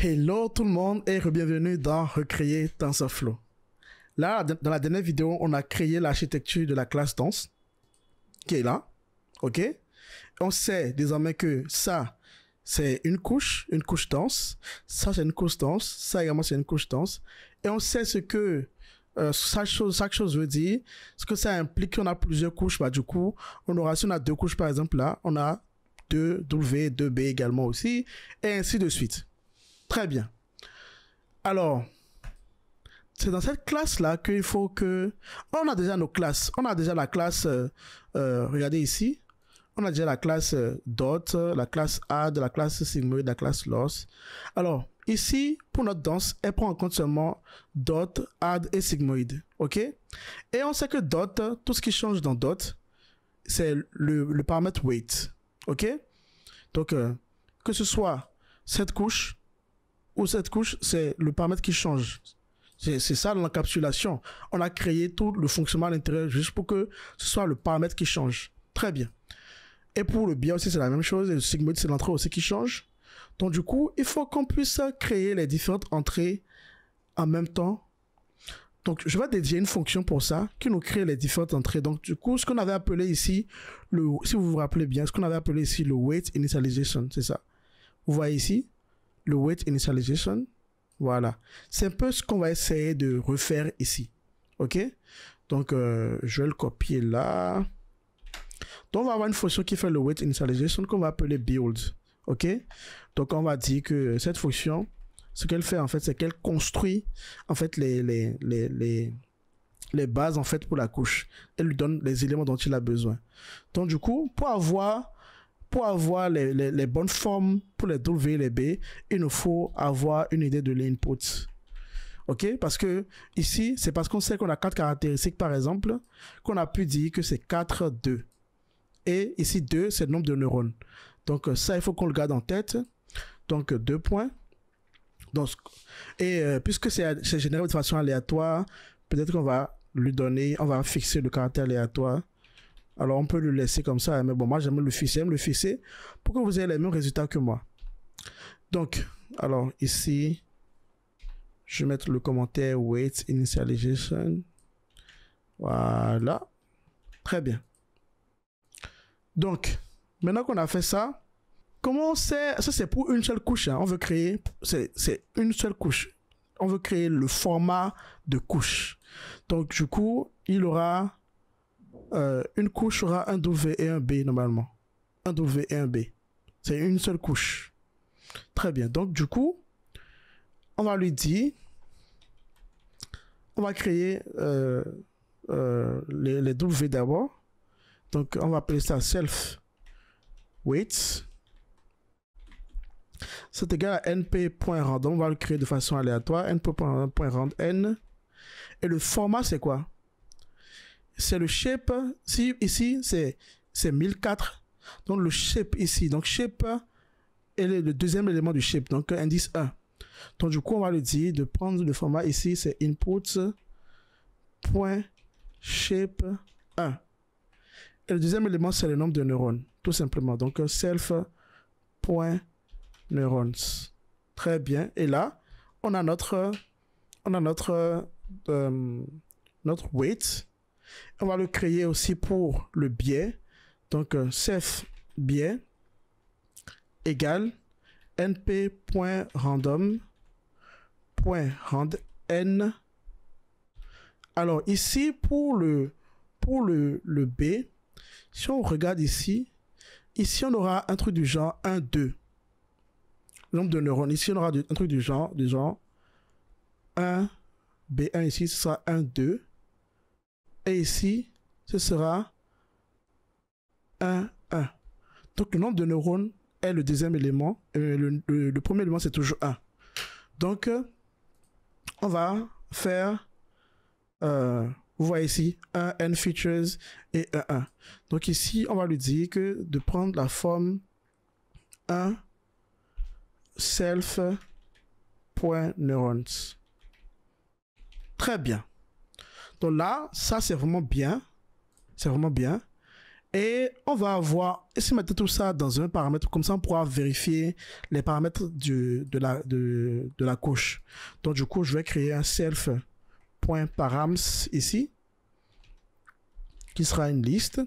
Hello tout le monde et bienvenue dans Recréer TensorFlow. Là, dans la dernière vidéo, on a créé l'architecture de la classe danse qui est là, ok? On sait désormais que ça, c'est une couche danse. Ça, c'est une couche danse. Ça également, c'est une couche danse. Et on sait ce que chaque chose veut dire. Ce que ça implique qu'on a plusieurs couches. Bah, du coup, on aura, si on a deux couches par exemple là, on a 2W, 2B également aussi, et ainsi de suite. Très bien. Alors, c'est dans cette classe-là qu'il faut que... On a déjà nos classes. On a déjà la classe... regardez ici. On a déjà la classe dot, la classe add, la classe sigmoid, la classe loss. Alors, ici, pour notre danse, elle prend en compte seulement dot, add et sigmoid. OK? Et on sait que dot, tout ce qui change dans dot, c'est le paramètre weight. OK? Donc, que ce soit cette couche ou cette couche, c'est le paramètre qui change. C'est ça l'encapsulation. On a créé tout le fonctionnement à l'intérieur juste pour que ce soit le paramètre qui change. Très bien. Et pour le biais aussi, c'est la même chose. Et le sigmoid, c'est l'entrée aussi qui change. Donc, du coup, il faut qu'on puisse créer les différentes entrées en même temps. Donc, je vais dédier une fonction pour ça, qui nous crée les différentes entrées. Donc, du coup, ce qu'on avait appelé ici, si vous vous rappelez bien, ce qu'on avait appelé ici le weight initialization, c'est ça. Vous voyez ici, le weight initialization. Voilà. C'est un peu ce qu'on va essayer de refaire ici. OK? Donc, je vais le copier là. Donc, on va avoir une fonction qui fait le weight initialization qu'on va appeler build. OK? Donc, on va dire que cette fonction, ce qu'elle fait, en fait, c'est qu'elle construit, en fait, les bases, en fait, pour la couche. Elle lui donne les éléments dont il a besoin. Donc, du coup, pour avoir les bonnes formes pour les W et les B, il nous faut avoir une idée de l'input. OK? Parce que ici, c'est parce qu'on sait qu'on a 4 caractéristiques, par exemple, qu'on a pu dire que c'est 4, 2. Et ici, 2, c'est le nombre de neurones. Donc, ça, il faut qu'on le garde en tête. Donc, 2 points. Donc, et puisque c'est généré de façon aléatoire, peut-être qu'on va lui donner, on va fixer le caractère aléatoire. Alors, on peut le laisser comme ça, mais bon, moi, j'aime le fixer pour que vous ayez les mêmes résultats que moi. Donc, alors, ici, je vais mettre le commentaire weight initialization. Voilà. Très bien. Donc, maintenant qu'on a fait ça, comment on sait, ça c'est pour une seule couche, hein. On veut créer, c'est une seule couche. On veut créer le format de couche. Donc, du coup, il aura... une couche aura un W et un B normalement. Un W et un B. C'est une seule couche. Très bien. Donc, du coup, on va lui dire, on va créer les W d'abord. Donc, on va appeler ça self weight. C'est égal à np.random. On va le créer de façon aléatoire. np.rand n. Et le format, c'est quoi? C'est le shape. Si ici c'est 1004, donc le shape ici, donc shape est le deuxième élément du shape, donc indice 1. Donc du coup on va lui dire de prendre le format ici, c'est input.shape 1. Et le deuxième élément c'est le nombre de neurones, tout simplement. Donc self.neurons. Très bien. Et là on a notre weight. On va le créer aussi pour le biais. Donc, self biais égale np.random.randn. Alors, ici, pour le B, si on regarde ici, on aura un truc du genre 1, 2. Le nombre de neurones. Ici, on aura un truc du genre 1, B1 ici, ce sera 1, 2. Et ici, ce sera 1, 1. Donc, le nombre de neurones est le deuxième élément. Le premier élément, c'est toujours 1. Donc, on va faire, vous voyez ici, 1, n features et 1, 1. Donc, ici, on va lui dire que de prendre la forme 1 self.neurons. Très bien. Donc là, ça, c'est vraiment bien. C'est vraiment bien. Et on va avoir, et si on mettait tout ça dans un paramètre, comme ça on pourra vérifier les paramètres de la couche. Donc du coup, je vais créer un self.params ici, qui sera une liste.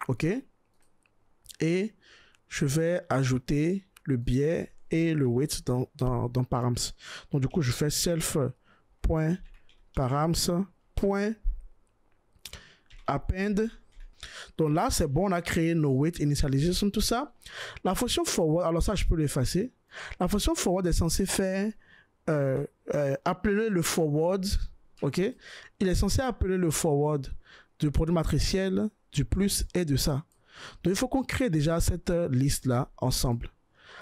OK. Et je vais ajouter le biais et le weight dans params. Donc du coup, je fais self.params.append. Donc là, c'est bon, on a créé nos weight initialization, tout ça. La fonction forward, alors ça, je peux l'effacer. La fonction forward est censée faire appeler le forward. OK. Il est censé appeler le forward du produit matriciel, du plus et de ça. Donc il faut qu'on crée déjà cette liste là ensemble.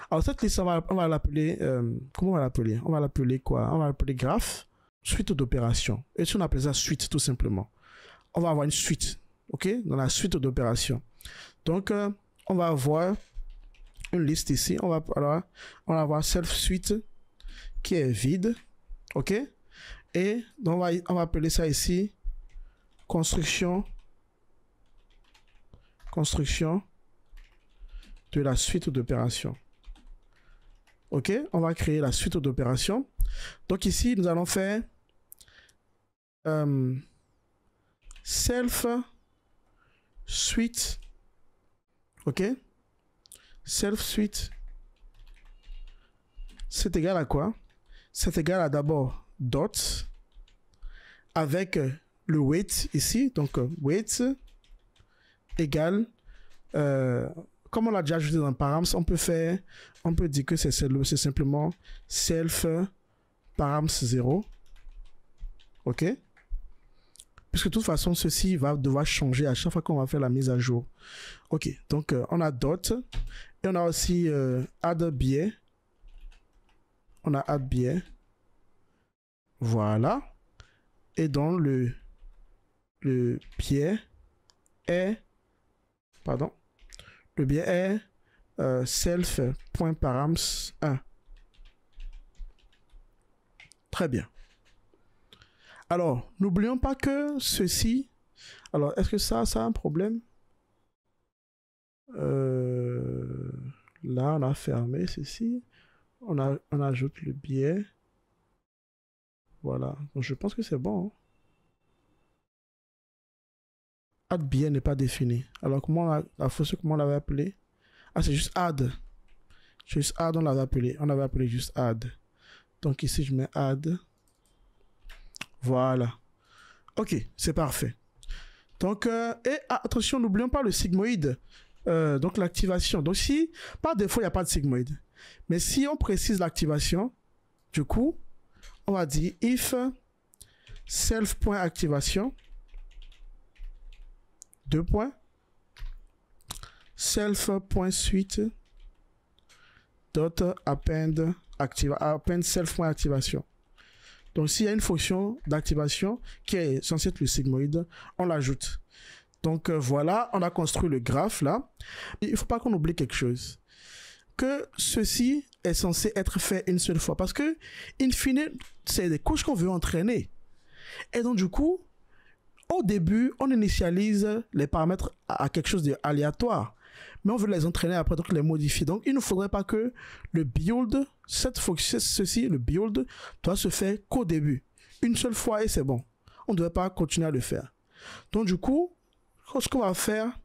Alors cette liste, on va l'appeler, comment on va l'appeler? On va l'appeler quoi? On va l'appeler graph, suite d'opérations. Et si on appelle ça suite tout simplement, on va avoir une suite, ok? Dans la suite d'opérations. Donc on va avoir une liste ici. On va avoir self suite qui est vide, ok? Et donc on va appeler ça ici construction de la suite d'opérations. OK, on va créer la suite d'opérations. Donc ici, nous allons faire self suite. OK, self suite, c'est égal à quoi? C'est égal à d'abord dot avec le weight ici. Donc weight égale comme on l'a déjà ajouté dans params, on peut dire que c'est simplement self params 0. OK? Puisque de toute façon, ceci va devoir changer à chaque fois qu'on va faire la mise à jour. OK, donc on a dot et on a aussi add biais. On a add biais. Voilà. Et donc le biais est, pardon, le biais est self.params 1. Très bien. Alors, n'oublions pas que ceci... Alors, est-ce que ça a un problème? Là, on a fermé ceci. On ajoute le biais. Voilà. Donc, je pense que c'est bon. Add biais n'est pas défini. Alors, comment on l'avait appelé? Ah, c'est juste add. Juste add, on l'avait appelé. On avait appelé juste add. Donc ici, je mets add. Voilà. OK, c'est parfait. Donc, attention, n'oublions pas le sigmoïde. Donc, l'activation. Donc, si, par défaut, il n'y a pas de sigmoïde. Mais si on précise l'activation, du coup, on va dire if self.activation, deux points, self.suite dot append self.activation. Donc s'il y a une fonction d'activation qui est censée être le sigmoïde, on l'ajoute. Donc voilà, on a construit le graphe là. Il ne faut pas qu'on oublie quelque chose, que ceci est censé être fait une seule fois, parce que in fine c'est des couches qu'on veut entraîner. Et donc du coup, au début, on initialise les paramètres à quelque chose d'aléatoire, mais on veut les entraîner après, donc les modifier. Donc, il ne faudrait pas que le build, cette fonction, le build doit se faire qu'au début. Une seule fois et c'est bon. On ne devrait pas continuer à le faire. Donc, du coup, ce qu'on va faire,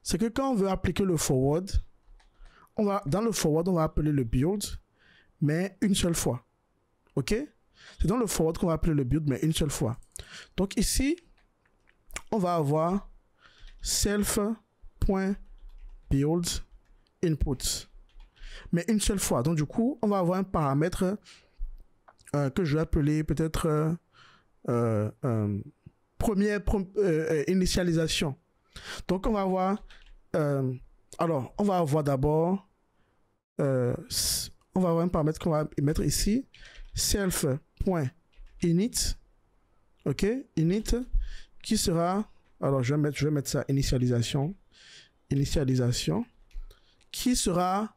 c'est que quand on veut appliquer le forward, dans le forward, on va appeler le build, mais une seule fois. OK? C'est dans le forward qu'on va appeler le build, mais une seule fois. Donc ici, on va avoir self.build input, mais une seule fois. Donc du coup, on va avoir un paramètre que je vais appeler peut-être première initialisation. Donc on va avoir, alors on va avoir d'abord, on va avoir un paramètre qu'on va mettre ici, self.init. OK, init, qui sera, alors je vais mettre ça initialisation, qui sera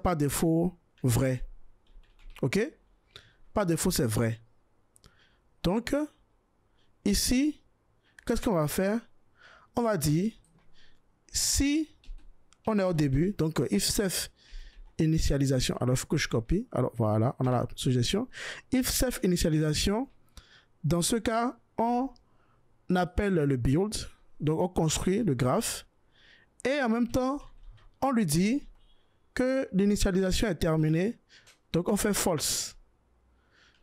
par défaut vrai. OK, par défaut c'est vrai. Donc ici qu'est-ce qu'on va faire? On va dire, si on est au début, donc if self initialisation, alors il faut que je copie, alors voilà, on a la suggestion. If self initialisation, dans ce cas, on appelle le build, donc on construit le graphe, et en même temps, on lui dit que l'initialisation est terminée, donc on fait false.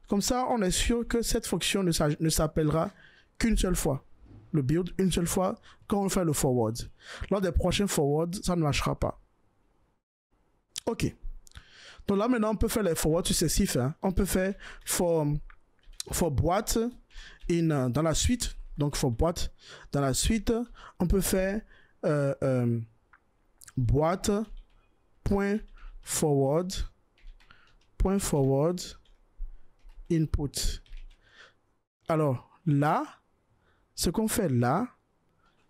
Comme ça, on est sûr que cette fonction ne s'appellera qu'une seule fois. Le build une seule fois quand on fait le forward. Lors des prochains forwards, ça ne marchera pas. Ok. Donc là maintenant, on peut faire les forwards successifs. Hein. On peut faire for boîte dans la suite. Donc for boîte dans la suite. On peut faire boîte point forward input. Alors là, ce qu'on fait là,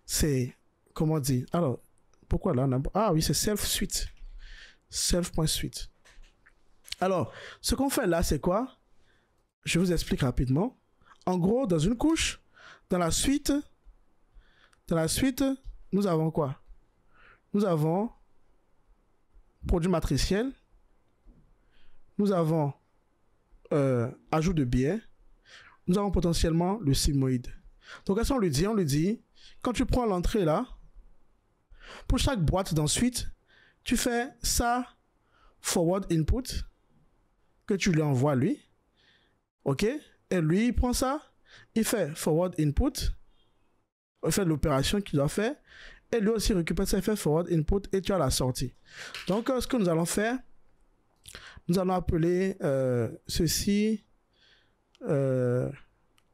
c'est, comment dire, alors, pourquoi là, ah oui, c'est self-suite. Self.suite. Alors, ce qu'on fait là, c'est quoi? Je vous explique rapidement. En gros, dans une couche, dans la suite, nous avons quoi? Nous avons produit matriciel. Nous avons ajout de biais. Nous avons potentiellement le sigmoïde. Donc, qu'est-ce qu'on lui dit? On lui dit, quand tu prends l'entrée là, pour chaque boîte d'ensuite, tu fais ça forward input que tu lui envoies lui. OK? Et lui, il prend ça, il fait forward input, il fait l'opération qu'il doit faire, et lui aussi récupère ça, il fait forward input, et tu as la sortie. Donc, ce que nous allons faire, nous allons appeler ceci,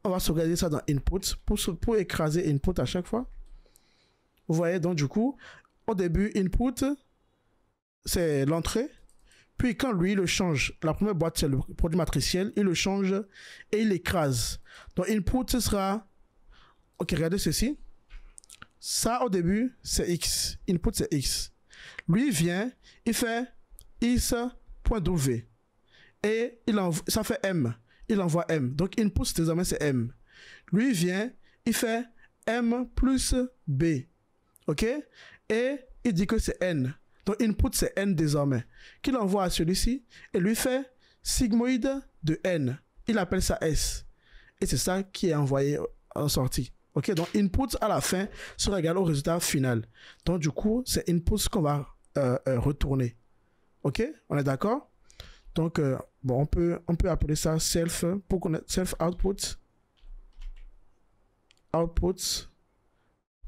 on va sauvegarder ça dans input pour écraser input à chaque fois. Vous voyez, donc du coup, au début, input, c'est l'entrée. Puis quand lui, il le change, la première boîte, c'est le produit matriciel, il le change et il l'écrase. Donc input, ce sera, ok, regardez ceci. Ça, au début, c'est X. Input, c'est X. Lui, il vient, il fait is.w. Et ça fait M. Il envoie M. Donc input, désormais, c'est M. Lui, il vient, il fait M plus B. OK? Et il dit que c'est N. Donc input, c'est N désormais. Qu'il envoie à celui-ci et lui fait sigmoïde de N. Il appelle ça S. Et c'est ça qui est envoyé en sortie. OK? Donc input à la fin sera égal au résultat final. Donc du coup, c'est input qu'on va retourner. OK? On est d'accord? Donc, bon, on peut appeler ça self, pour connaître self output. Output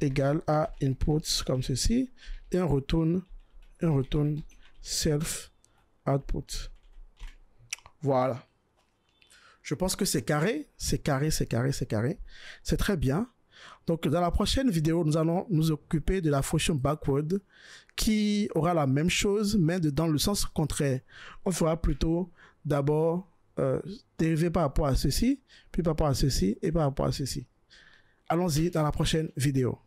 égale à input comme ceci. Et on retourne self output. Voilà. Je pense que c'est carré. C'est carré. C'est très bien. Donc, dans la prochaine vidéo, nous allons nous occuper de la fonction backward qui aura la même chose, mais dans le sens contraire. On fera plutôt d'abord dériver par rapport à ceci, puis par rapport à ceci et par rapport à ceci. Allons-y dans la prochaine vidéo.